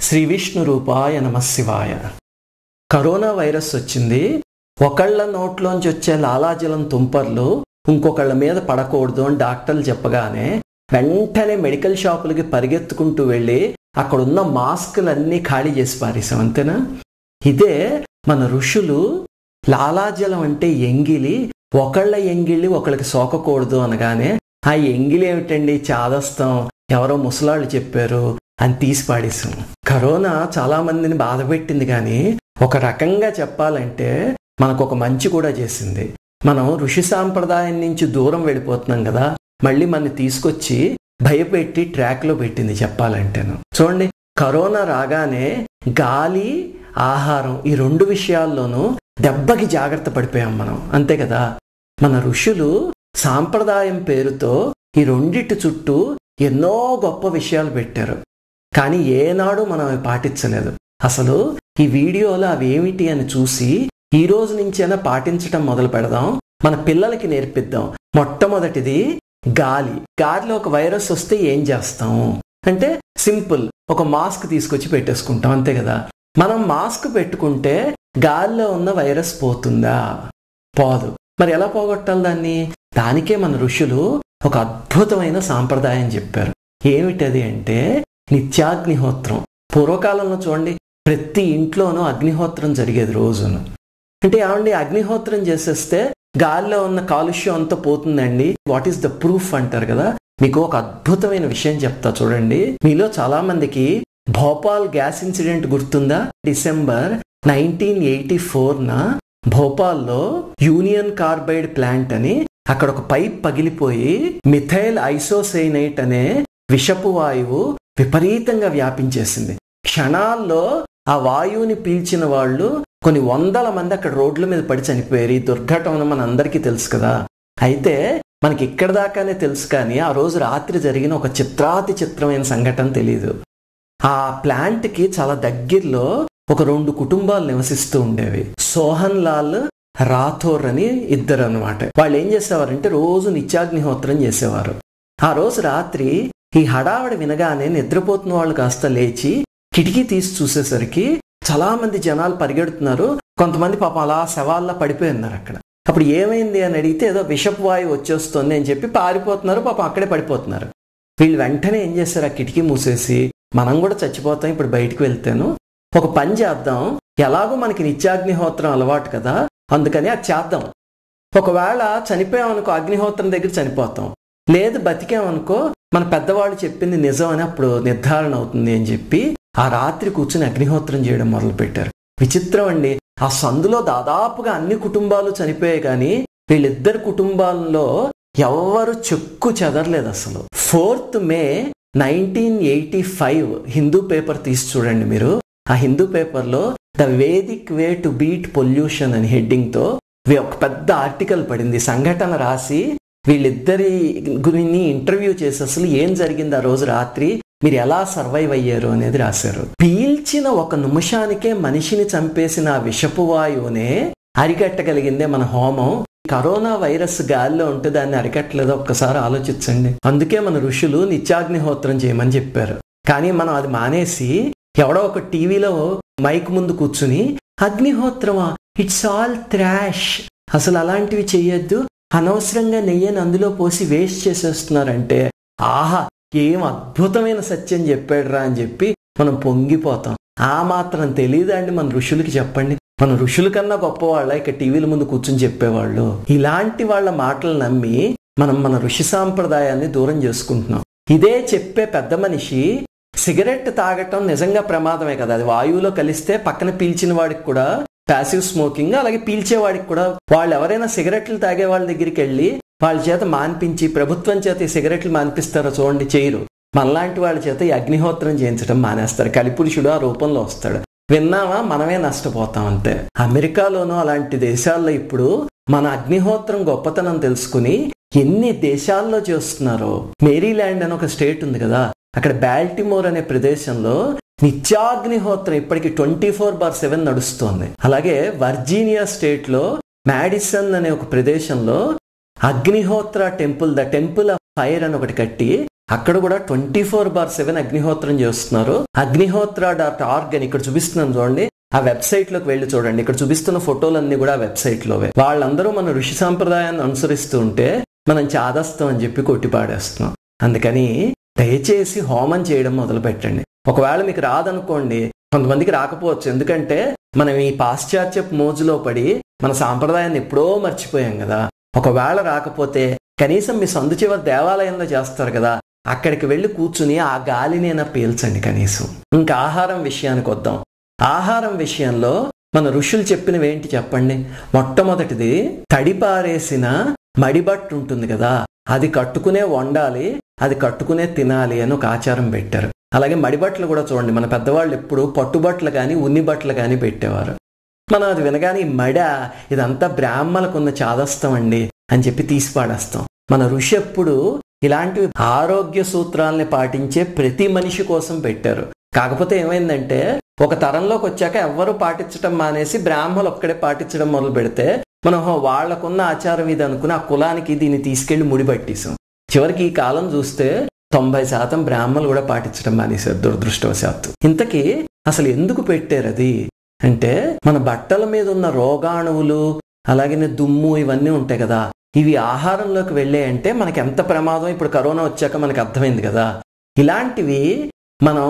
శ్రీ విష్ణు రూపాయ నమఃశివాయ. Corona virus వచ్చింది. ఒకళ్ళ నోట్లోంచి వచ్చే లాలాజలం తుంపర్లు ఇంకొకళ్ళ మీద పడకూడదు అని డాక్టర్లు చెప్పగానే వెంటనే మెడికల్ షాపులకి పరిగెత్తుకుంటూ వెళ్ళి అక్కడున్న మాస్కులన్నీ ఖాళీ చేసి పారేసాం. అంతేనా? ఇదే మన ఋషులు లాలాజలం అంటే ఎంగిలి, ఒకళ్ళ ఎంగిలి ఒకళ్ళకి సోకకూడదు అనగానే ఆ ఎంగిలి ఏమిటండి చాదస్తం, ఎవరో ముసలాళ్ళు చెప్పారు అని తీసి పాడేసాం. కరోనా చాలా మందిని బాధపెట్టింది, కానీ ఒక రకంగా చెప్పాలంటే మనకు ఒక మంచి కూడా చేసింది. మనం ఋషి సాంప్రదాయం నుంచి దూరం వెళ్ళిపోతున్నాం కదా, మళ్ళీ మనని తీసుకొచ్చి భయపెట్టి ట్రాక్లో పెట్టింది చెప్పాలంటేను. చూడండి, కరోనా రాగానే గాలి, ఆహారం ఈ రెండు విషయాల్లోనూ దెబ్బకి జాగ్రత్త పడిపోయాం మనం, అంతే కదా. మన ఋషులు సాంప్రదాయం పేరుతో ఈ రెండిటి చుట్టూ ఎన్నో గొప్ప విషయాలు పెట్టారు, కానీ ఏనాడు మనం అవి పాటించలేదు. అసలు ఈ వీడియోలో అవి ఏమిటి అని చూసి ఈ రోజు నుంచైనా పాటించటం మొదలు పెడదాం, మన పిల్లలకి నేర్పిద్దాం. మొట్టమొదటిది గాలిలో ఒక వైరస్ వస్తే ఏం చేస్తాం అంటే సింపుల్, ఒక మాస్క్ తీసుకొచ్చి పెట్టేసుకుంటాం, అంతే కదా. మనం మాస్క్ పెట్టుకుంటే గాలిలో ఉన్న వైరస్ పోతుందా? పోదు. మరి ఎలా పోగొట్టాలి దాన్ని? దానికే మన ఋషులు ఒక అద్భుతమైన సాంప్రదాయం చెప్పారు. ఏమిటది అంటే నిత్యాగ్నిహోత్రం. పూర్వకాలంలో చూడండి, ప్రతి ఇంట్లోనూ అగ్నిహోత్రం జరిగేది రోజును. అంటే ఏమండి, అగ్నిహోత్రం చేసేస్తే గాలిలో ఉన్న కాలుష్యం అంతా పోతుందండి, వాట్ ఈస్ ద ప్రూఫ్ అంటారు కదా. మీకు ఒక అద్భుతమైన విషయం చెప్తా చూడండి. మీలో చాలా మందికి భోపాల్ గ్యాస్ ఇన్సిడెంట్ గుర్తుందా? డిసెంబర్ 1984న భోపాల్లో యూనియన్ కార్బైడ్ ప్లాంట్ అని అక్కడ ఒక పైప్ పగిలిపోయి మిథైల్ ఐసోసైనైట్ అనే విషపు వాయువు విపరీతంగా వ్యాపించేసింది. క్షణాల్లో ఆ వాయువుని పీల్చిన వాళ్ళు కొన్ని వందల మంది అక్కడ రోడ్ల మీద పడి చనిపోయారు. ఈ దుర్ఘటన మన అందరికీ తెలుసు కదా. అయితే మనకి ఇక్కడ దాకానే తెలుసు, కానీ ఆ రోజు రాత్రి జరిగిన ఒక చిత్రాతి చిత్రమైన సంఘటన తెలీదు. ఆ ప్లాంట్కి చాలా దగ్గరలో ఒక 2 కుటుంబాలు నివసిస్తూ ఉండేవి. సోహన్ లాల్, రాథోర్ అని ఇద్దరు అనమాట. వాళ్ళు ఏం చేసేవారంటే రోజు నిత్యాగ్నిహోత్రం చేసేవారు. ఆ రోజు రాత్రి ఈ హడావడి వినగానే నిద్రపోతున్న వాళ్ళు కాస్త లేచి కిటికీ తీసి చూసేసరికి చాలా మంది జనాలు పరిగెడుతున్నారు. కొంతమంది పాపం అలా శవాల్లా పడిపోయి ఉన్నారు అక్కడ. అప్పుడు ఏమైంది అని అడిగితే ఏదో విషపు వాయువు వచ్చేస్తుంది అని చెప్పి పారిపోతున్నారు, పాపం అక్కడే పడిపోతున్నారు. వీళ్ళు వెంటనే ఏం చేస్తారు, ఆ కిటికీ మూసేసి మనం కూడా చచ్చిపోతాం ఇప్పుడు బయటికి వెళ్తేను, ఒక పని చేద్దాం, ఎలాగో మనకి నిత్యాగ్నిహోత్రం అలవాటు కదా, అందుకని అది చేద్దాం. ఒకవేళ చనిపోయామనుకో అగ్నిహోత్రం దగ్గర చనిపోతాం, లేదు బతికామనుకో మన పెద్దవాళ్ళు చెప్పింది నిజం అని అప్పుడు నిర్ధారణ అవుతుంది అని చెప్పి ఆ రాత్రి కూర్చుని అగ్నిహోత్రం చేయడం మొదలు పెట్టారు. విచిత్రం అండి, ఆ సందులో దాదాపుగా అన్ని కుటుంబాలు చనిపోయాయి, కానీ వీళ్ళిద్దరు కుటుంబాల్లో ఎవ్వరు చెక్కు చెదరలేదు అసలు. 4th మే 1985 హిందూ పేపర్ తీసి చూడండి మీరు. ఆ హిందూ పేపర్లో the Vedic way to beat pollution అని హెడ్డింగ్తో ఒక పెద్ద ఆర్టికల్ పడింది. సంఘటన రాసి వీళ్ళిద్దరి గురిని ఇంటర్వ్యూ చేసి అసలు ఏం జరిగింది ఆ రోజు రాత్రి, మీరు ఎలా సర్వైవ్ అయ్యారు అనేది రాశారు. పీల్చిన ఒక నిమిషానికే మనిషిని చంపేసిన ఆ విషపు వాయువునే అరికట్టగలిగిందే మన హోమం. కరోనా వైరస్ గాలిలో ఉంటే దాన్ని అరికట్టలేదో ఒక్కసారి ఆలోచించండి. అందుకే మన ఋషులు నిత్యాగ్నిహోత్రం చేయమని చెప్పారు. కానీ మనం అది మానేసి ఎవడో ఒక టీవీలో మైక్ ముందు కూర్చుని అగ్నిహోత్రమా, ఇట్స్ ఆల్ థ్రాష్, అసలు అలాంటివి చెయ్యొద్దు, అనవసరంగా నెయ్యని అందులో పోసి వేస్ట్ చేసేస్తున్నారంటే ఆహా ఏం అద్భుతమైన సత్యం చెప్పాడురా అని చెప్పి మనం పొంగిపోతాం. ఆ మాత్రం తెలియదండి మన ఋషులకి? చెప్పండి, మన ఋషుల కన్నా గొప్పవాళ్ళ ఇక టీవీల ముందు కూర్చుని చెప్పేవాళ్ళు? ఇలాంటి వాళ్ళ మాటలు నమ్మి మనం మన ఋషి సాంప్రదాయాన్ని దూరం చేసుకుంటున్నాం. ఇదే చెప్పే పెద్ద మనిషి సిగరెట్ తాగటం నిజంగా ప్రమాదమే కదా, అది వాయువులో కలిస్తే పక్కన పీల్చిన వాడికి కూడా ప్యాసివ్ స్మోకింగ్, అలాగే పీల్చేవాడికి కూడా. వాళ్ళు ఎవరైనా సిగరెట్లు తాగే వాళ్ళ దగ్గరికి వెళ్ళి వాళ్ళ చేత మాన్పించి ప్రభుత్వం చేత ఈ సిగరెట్లు మాన్పిస్తారో చూడండి, చేయరు. మనలాంటి వాళ్ళ చేత ఈ అగ్నిహోత్రం చేయించడం మానేస్తారు. కలిపురుషుడు ఆ రూపంలో వస్తాడు. విన్నామా, మనమే నష్టపోతాం అంతే. అమెరికాలోనూ అలాంటి దేశాల్లో ఇప్పుడు మన అగ్నిహోత్రం గొప్పతనం తెలుసుకుని ఎన్ని దేశాల్లో చేస్తున్నారో. మేరీల్యాండ్ అని ఒక స్టేట్ ఉంది కదా, అక్కడ బాల్టిమోర్ అనే ప్రదేశంలో నిత్యాగ్నిహోత్రం ఇప్పటికి 24/7 నడుస్తోంది. అలాగే వర్జీనియా స్టేట్ లో మ్యాడిసన్ అనే ఒక ప్రదేశంలో Agnihotra temple, the temple of fire అని ఒకటి కట్టి అక్కడ కూడా 24/7 అగ్నిహోత్రం చేస్తున్నారు. అగ్నిహోత్ర.org అని ఇక్కడ చూపిస్తున్నాను చూడండి. ఆ వెబ్సైట్ లోకి వెళ్ళి చూడండి. ఇక్కడ చూపిస్తున్న ఫోటోలన్నీ కూడా ఆ వెబ్సైట్ లోవే. వాళ్ళందరూ మన ఋషి సాంప్రదాయాన్ని అనుసరిస్తూ ఉంటే మనం చాదస్తాం అని చెప్పి కొట్టిపాడేస్తున్నాం. అందుకని దయచేసి హోమం చేయడం మొదలు పెట్టండి. ఒకవేళ మీకు రాదనుకోండి, కొంతమందికి రాకపోవచ్చు. ఎందుకంటే మనం ఈ పాశ్చాత్యపు మోజులో పడి మన సాంప్రదాయాన్ని ఎప్పుడో మర్చిపోయాం కదా. ఒకవేళ రాకపోతే కనీసం మీ సొంత చివరి దేవాలయంలో చేస్తారు కదా, అక్కడికి వెళ్ళి కూర్చుని ఆ గాలినైనా పీల్చండి కనీసం. ఇంకా ఆహారం విషయానికి వద్దాం. ఆహారం విషయంలో మన ఋషులు చెప్పినవి ఏంటి చెప్పండి. మొట్టమొదటిది, తడిపారేసిన మడిబట్టు ఉంటుంది కదా, అది కట్టుకునే వండాలి, అది కట్టుకునే తినాలి అని ఒక ఆచారం పెట్టారు. అలాగే మడిబట్టలు కూడా చూడండి, మన పెద్దవాళ్ళు ఎప్పుడు పట్టుబట్టలు కానీ ఉన్ని బట్టలు కానీ పెట్టేవారు. మనం అది వినగానే మడ ఇదంతా బ్రాహ్మణులకు ఉన్న చాదస్తం అండి అని చెప్పి తీసి పాడేస్తాం. మన ఋషి ఎప్పుడు ఇలాంటివి ఆరోగ్య సూత్రాలని పాటించే ప్రతి మనిషి కోసం పెట్టారు. కాకపోతే ఏమైందంటే ఒక తరంలోకి వచ్చాక ఎవ్వరూ పాటించడం మానేసి బ్రాహ్మణులు ఒక్కడే పాటించడం మొదలు పెడితే మనం వాళ్లకున్న ఆచారం ఇది అనుకుని ఆ కులానికి దీన్ని తీసుకెళ్లి ముడిపట్టేసాం. చివరికి ఈ కాలం చూస్తే 90% బ్రాహ్మణులు కూడా పాటించడం మానేశారు దురదృష్టవశాత్తు. ఇంతకీ అసలు ఎందుకు పెట్టారు అది అంటే, మన బట్టల మీద ఉన్న రోగాణువులు అలాగే దుమ్ము ఇవన్నీ ఉంటాయి కదా, ఇవి ఆహారంలోకి వెళ్ళాయంటే మనకి ఎంత ప్రమాదం ఇప్పుడు కరోనా వచ్చాక మనకు అర్థమైంది కదా. ఇలాంటివి మనం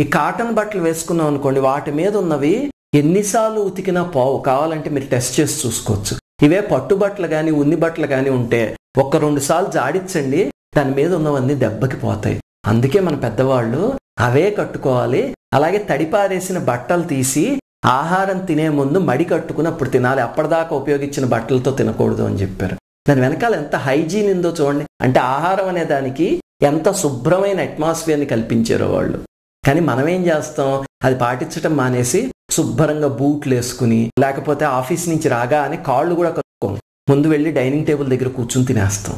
ఈ కాటన్ బట్టలు వేసుకున్నాం అనుకోండి, వాటి మీద ఉన్నవి ఎన్నిసార్లు ఉతికినా పోవు. కావాలంటే మీరు టెస్ట్ చేసి చూసుకోవచ్చు. ఇవే పట్టుబట్టలు కానీ ఉన్ని బట్టలు కానీ ఉంటే 1-2 సార్లు జాడించండి, దాని మీద ఉన్నవన్నీ దెబ్బకి పోతాయి. అందుకే మన పెద్దవాళ్ళు అవే కట్టుకోవాలి. అలాగే తడిపారేసిన బట్టలు తీసి ఆహారం తినే ముందు మడి కట్టుకుని అప్పుడు తినాలి. అప్పటిదాకా ఉపయోగించిన బట్టలతో తినకూడదు అని చెప్పారు. దాని వెనకాల ఎంత హైజీన్ ఉందో చూడండి. అంటే ఆహారం అనే దానికి ఎంత శుభ్రమైన అట్మాస్ఫియర్ని కల్పించారో వాళ్ళు. కానీ మనం ఏం చేస్తాం, అది పాటించడం మానేసి శుభ్రంగా బూట్లు వేసుకుని, లేకపోతే ఆఫీస్ నుంచి రాగానే కాళ్ళు కూడా కట్టుకోం, ముందు వెళ్ళి డైనింగ్ టేబుల్ దగ్గర కూర్చుని తినేస్తాం.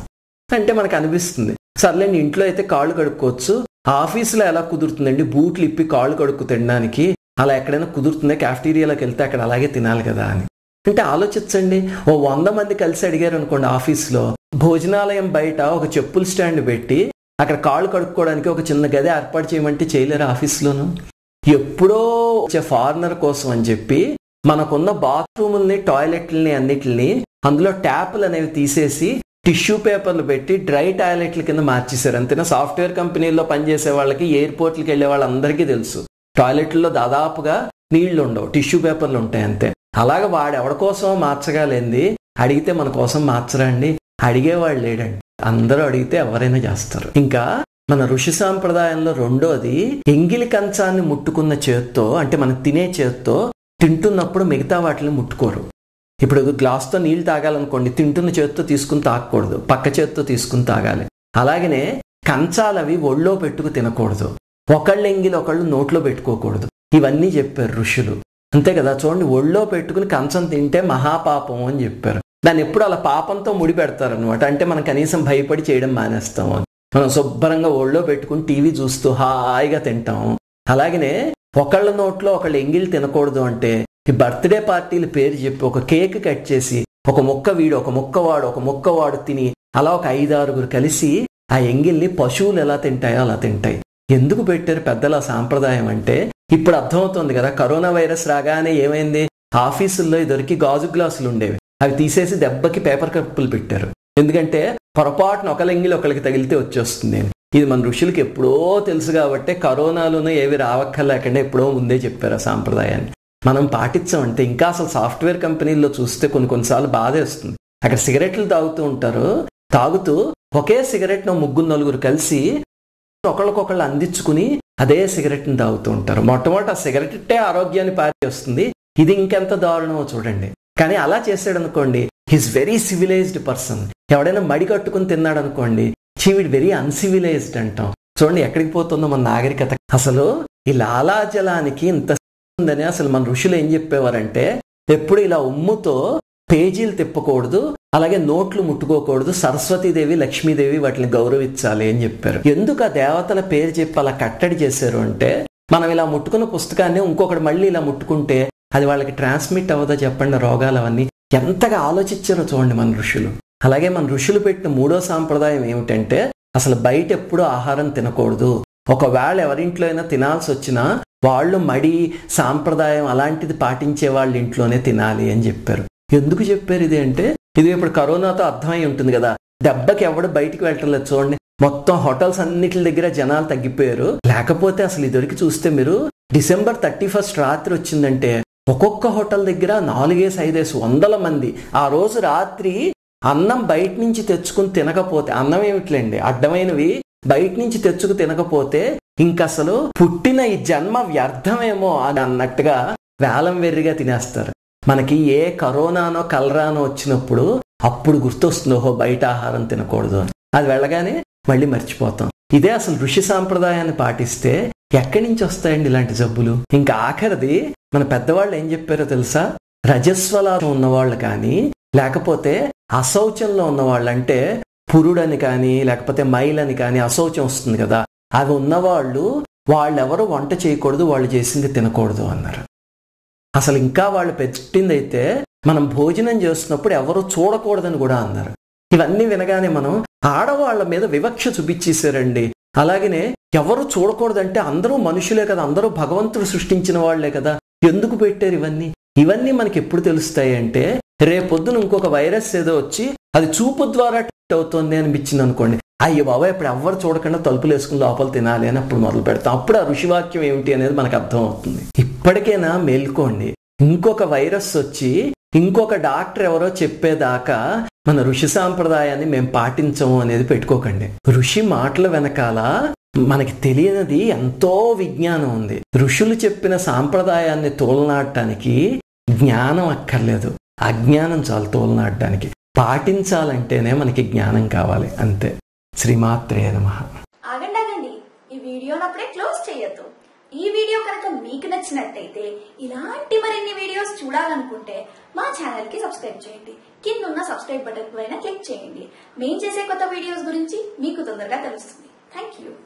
అంటే మనకు అనిపిస్తుంది సర్లేండి ఇంట్లో అయితే కాళ్ళు కడుక్కోవచ్చు, ఆఫీసులో ఎలా కుదురుతుందండి బూట్లు ఇప్పి కాళ్ళు కడుక్కు తినడానికి, అలా ఎక్కడైనా కుదురుతుందా, క్యాఫ్టీరియాలోకి వెళ్తే అక్కడ అలాగే తినాలి కదా అని. అంటే ఆలోచించండి, 100 మంది కలిసి అడిగారు అనుకోండి, ఆఫీస్లో భోజనాలయం బయట ఒక చెప్పుల స్టాండ్ పెట్టి అక్కడ కాళ్ళు కడుక్కోవడానికి ఒక చిన్న గది ఏర్పాటు చేయమంటే చేయలేరు ఆఫీస్లోను. ఎప్పుడో వచ్చే ఫారినర్ కోసం అని చెప్పి మనకున్న బాత్రూముల్ని టాయిలెట్లని అన్నిటిని అందులో ట్యాపులు అనేవి తీసేసి టిష్యూ పేపర్లు పెట్టి డ్రై టాయిలెట్ల కింద మార్చేశారు. అంతేనా, సాఫ్ట్వేర్ కంపెనీల్లో పనిచేసే వాళ్ళకి, ఎయిర్పోర్ట్లకి వెళ్ళే వాళ్ళందరికీ తెలుసు టాయిలెట్లలో దాదాపుగా నీళ్లు ఉండవు, టిష్యూ పేపర్లు ఉంటాయి అంతే. అలాగే వాడు ఎవరి కోసమో మార్చగాలేంది, అడిగితే మన కోసం మార్చరా అండి, అడిగేవాళ్ళు లేడండి. అందరూ అడిగితే ఎవరైనా చేస్తారు. ఇంకా మన ఋషి సాంప్రదాయంలో రెండోది, ఎంగిలి కంచాన్ని ముట్టుకున్న చేత్తో, అంటే మనం తినే చేత్తో తింటున్నప్పుడు మిగతా వాటిని ముట్టుకోరు. ఇప్పుడు గ్లాస్తో నీళ్ళు తాగాలనుకోండి, తింటున్న చేత్తో తీసుకుని తాగకూడదు, పక్క చేత్తో తీసుకుని తాగాలి. అలాగనే కంచాలవి ఒళ్ళో పెట్టుకు తినకూడదు, ఒకళ్ళు ఎంగిలి ఒకళ్ళు నోట్లో పెట్టుకోకూడదు. ఇవన్నీ చెప్పారు ఋషులు. అంతే కదా, చూడండి, ఒళ్ళో పెట్టుకుని కంచం తింటే మహాపాపం అని చెప్పారు. దాన్ని ఎప్పుడు అలా పాపంతో ముడి పెడతారనమాట. అంటే మనం కనీసం భయపడి చేయడం మానేస్తాము. మనం శుభ్రంగా ఒళ్ళో పెట్టుకుని టీవీ చూస్తూ హాయిగా తింటాము. అలాగనే ఒకళ్ళ నోట్లో ఒకళ్ళు ఎంగిలి తినకూడదు అంటే, ఈ బర్త్డే పార్టీల పేరు చెప్పి ఒక కేక్ కట్ చేసి ఒక ముక్క వీడు, ఒక ముక్క వాడు, ఒక ముక్క వాడు తిని అలా ఒక 5-6 కలిసి ఆ ఎంగిల్ని పశువులు ఎలా తింటాయో అలా తింటాయి. ఎందుకు పెట్టారు పెద్దల సాంప్రదాయం అంటే, ఇప్పుడు అర్థమవుతుంది కదా. కరోనా వైరస్ రాగానే ఏమైంది, ఆఫీసుల్లో దొరికి గాజు గ్లాసులు ఉండేవి, అవి తీసేసి దెబ్బకి పేపర్ కప్పులు పెట్టారు. ఎందుకంటే పొరపాటున ఒకళ్ళ ఎంగిలి ఒకళ్ళకి తగిలితే వచ్చేస్తుంది అని. ఇది మన ఋషులకి ఎప్పుడో తెలుసు కాబట్టి కరోనాలోనూ ఏవి రావక్కర్లేకుండా ఎప్పుడో ముందే చెప్పారు ఆ సాంప్రదాయాన్ని. మనం పాటించామంటే ఇంకా అసలు సాఫ్ట్వేర్ కంపెనీల్లో చూస్తే కొన్నిసార్లు బాధేస్తుంది. అక్కడ సిగరెట్లు తాగుతూ ఉంటారు, తాగుతూ ఒకే సిగరెట్ 3-4 కలిసి ఒకళ్ళకొకళ్ళు అందించుకుని అదే సిగరెట్ని తాగుతూ ఉంటారు. మొట్టమొదటి ఆ సిగరెట్టే ఆరోగ్యాన్ని పారేస్తుంది, ఇది ఇంకెంత దారుణమో చూడండి. కానీ అలా చేసాడు అనుకోండి, హీస్ వెరీ సివిలైజ్డ్ పర్సన్. ఎవడైనా మడి కట్టుకుని తిన్నాడు అనుకోండి, వీడు వెరీ అన్సివిలైజ్డ్ అంటాం. చూడండి ఎక్కడికి పోతుందో మన నాగరికత. అసలు ఈ లాలాజలానికి ఇంత ఉందని అసలు మన ఋషులు ఏం చెప్పేవారంటే, ఎప్పుడు ఇలా ఉమ్ముతో పేజీలు తిప్పకూడదు, అలాగే నోట్లు ముట్టుకోకూడదు, సరస్వతీదేవి లక్ష్మీదేవి వాటిని గౌరవించాలి అని చెప్పారు. ఎందుకు ఆ దేవతల పేరు చెప్పి అలా కట్టడి చేశారు అంటే, మనం ఇలా ముట్టుకున్న పుస్తకాన్ని ఇంకొకటి మళ్ళీ ఇలా ముట్టుకుంటే అది వాళ్ళకి ట్రాన్స్మిట్ అవ్వదో చెప్పండి, రోగాలు అవన్నీ. ఎంతగా ఆలోచించారో చూడండి మన ఋషులు. అలాగే మన ఋషులు పెట్టిన 3వ సాంప్రదాయం ఏమిటంటే, అసలు బయట ఎప్పుడూ ఆహారం తినకూడదు. ఒకవేళ ఎవరింట్లో అయినా తినాల్సి వచ్చినా వాళ్ళు మడి సాంప్రదాయం అలాంటిది పాటించే వాళ్ళ ఇంట్లోనే తినాలి అని చెప్పారు. ఎందుకు చెప్పారు ఇది అంటే, ఇది ఇప్పుడు కరోనాతో అర్థమై ఉంటుంది కదా, దెబ్బకి ఎవడు బయటికి వెళ్ళట్లేదు. చూడండి, మొత్తం హోటల్స్ అన్నిటి దగ్గర జనాలు తగ్గిపోయారు. లేకపోతే అసలు ఇదివరకు చూస్తే మీరు December 31 రాత్రి వచ్చిందంటే ఒక్కొక్క హోటల్ దగ్గర 4-5 మంది ఆ రోజు రాత్రి అన్నం బయట నుంచి తెచ్చుకుని తినకపోతే, అన్నం ఏమిట్లేండి అడ్డమైనవి బయట నుంచి తెచ్చుకు తినకపోతే ఇంకసలు పుట్టిన ఈ జన్మ వ్యర్థమేమో అని అన్నట్టుగా వేలం వెర్రిగా తినేస్తారు. మనకి ఏ కరోనానో కలరానో వచ్చినప్పుడు అప్పుడు గుర్తొస్తుంది, ఓహో బయట ఆహారం తినకూడదు అని. అది వెళ్ళగానే మళ్ళీ మర్చిపోతాం. ఇదే అసలు ఋషి సాంప్రదాయాన్ని పాటిస్తే ఎక్కడి నుంచి వస్తాయండి ఇలాంటి జబ్బులు? ఇంకా ఆఖరిది మన పెద్దవాళ్ళు ఏం చెప్పారో తెలుసా? రజస్వలాభం ఉన్నవాళ్ళు కానీ లేకపోతే అశౌచంలో ఉన్నవాళ్ళు, అంటే పురుడని కానీ లేకపోతే మైలని కానీ అశౌచం వస్తుంది కదా, అవి ఉన్నవాళ్ళు వాళ్ళెవరు వంట చేయకూడదు, వాళ్ళు చేసింది తినకూడదు అన్నారు. అసలు ఇంకా వాళ్ళు పెట్టిందైతే మనం భోజనం చేస్తున్నప్పుడు ఎవరు చూడకూడదని కూడా అన్నారు. ఇవన్నీ వినగానే మనం ఆడవాళ్ల మీద వివక్ష చూపించేశారండి. అలాగనే ఎవరు చూడకూడదంటే అందరూ మనుషులే కదా, అందరూ భగవంతుడు సృష్టించిన వాళ్లే కదా, ఎందుకు పెట్టారు ఇవన్నీ? ఇవన్నీ మనకి ఎప్పుడు తెలుస్తాయి అంటే, రేపొద్దున ఇంకొక వైరస్ ఏదో వచ్చి అది చూపు ద్వారా అవుతుంది అనిపించింది అనుకోండి, అయ్యో బాబా ఇప్పుడు ఎవరు చూడకుండా తలుపులు వేసుకుని లోపల తినాలి అని అప్పుడు మొదలు పెడతాం. అప్పుడు ఆ ఋషివాక్యం ఏమిటి అనేది మనకు అర్థం అవుతుంది. ఇప్పటికైనా మేల్కోండి. ఇంకొక వైరస్ వచ్చి ఇంకొక డాక్టర్ ఎవరో చెప్పేదాకా మన ఋషి సాంప్రదాయాన్ని మేము పాటించము అనేది పెట్టుకోకండి. ఋషి మాటల వెనకాల మనకి తెలియనిది ఎంతో విజ్ఞానం ఉంది. ఋషులు చెప్పిన సాంప్రదాయాన్ని తోలనాడటానికి జ్ఞానం అక్కర్లేదు, అజ్ఞానం చాలు తోలనాడటానికి. పాటించాలంటేనే మనకి జ్ఞానం కావాలి, అంతే. శ్రీమాత్రే నమః. ఆగండి, ఈ వీడియోని అప్పుడే క్లోజ్ చేయొద్దు. ఈ వీడియో కనుక మీకు నచ్చినట్టయితే ఇలాంటి మరిన్ని వీడియోస్ చూడాలనుకుంటే మా ఛానల్ కి సబ్స్క్రైబ్ చేయండి. కింద ఉన్న సబ్స్క్రైబ్ బటన్ పైన క్లిక్ చేయండి. మేము చేసే కొత్త వీడియోస్ గురించి మీకు తొందరగా తెలుస్తుంది. Thank you.